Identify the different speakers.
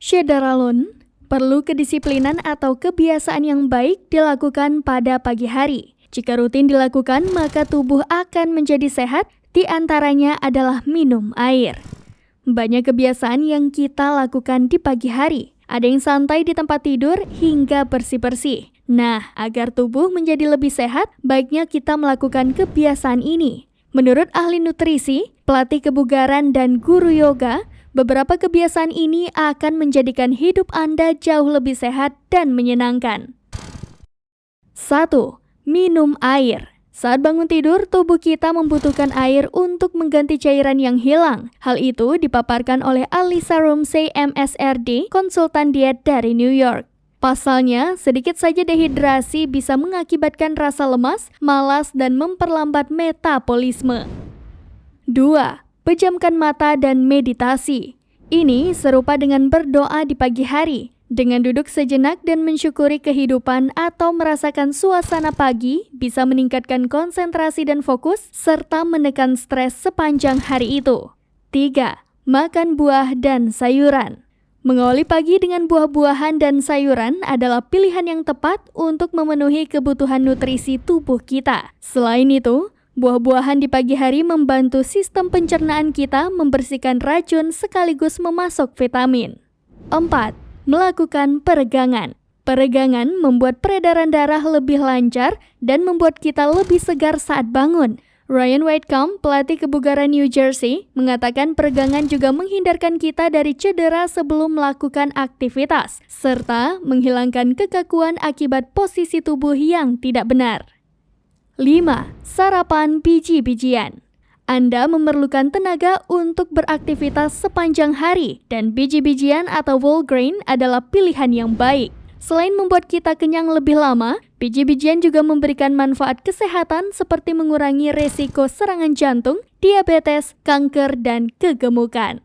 Speaker 1: Syederalun, perlu kedisiplinan atau kebiasaan yang baik dilakukan pada pagi hari. Jika rutin dilakukan, maka tubuh akan menjadi sehat, di antaranya adalah minum air. Banyak kebiasaan yang kita lakukan di pagi hari. Ada yang santai di tempat tidur hingga bersih-bersih. Nah, agar tubuh menjadi lebih sehat, baiknya kita melakukan kebiasaan ini. Menurut ahli nutrisi, pelatih kebugaran dan guru yoga, beberapa kebiasaan ini akan menjadikan hidup Anda jauh lebih sehat dan menyenangkan. 1. Minum air. Saat bangun tidur, tubuh kita membutuhkan air untuk mengganti cairan yang hilang. Hal itu dipaparkan oleh Alisa Rumsey, MSRD, konsultan diet dari New York. Pasalnya, sedikit saja dehidrasi bisa mengakibatkan rasa lemas, malas, dan memperlambat metabolisme. 2. Pejamkan mata dan meditasi. Ini serupa dengan berdoa di pagi hari. Dengan duduk sejenak dan mensyukuri kehidupan atau merasakan suasana pagi bisa meningkatkan konsentrasi dan fokus serta menekan stres sepanjang hari itu. 3. Makan buah dan sayuran. Mengawali pagi dengan buah-buahan dan sayuran adalah pilihan yang tepat untuk memenuhi kebutuhan nutrisi tubuh kita. Selain itu, buah-buahan di pagi hari membantu sistem pencernaan kita membersihkan racun sekaligus memasok vitamin. 4. Melakukan peregangan. Peregangan membuat peredaran darah lebih lancar dan membuat kita lebih segar saat bangun. Ryan Whitcomb, pelatih kebugaran New Jersey, mengatakan peregangan juga menghindarkan kita dari cedera sebelum melakukan aktivitas, serta menghilangkan kekakuan akibat posisi tubuh yang tidak benar. 5. Sarapan biji-bijian. Anda memerlukan tenaga untuk beraktivitas sepanjang hari dan biji-bijian atau whole grain adalah pilihan yang baik. Selain membuat kita kenyang lebih lama, biji-bijian juga memberikan manfaat kesehatan seperti mengurangi resiko serangan jantung, diabetes, kanker, dan kegemukan.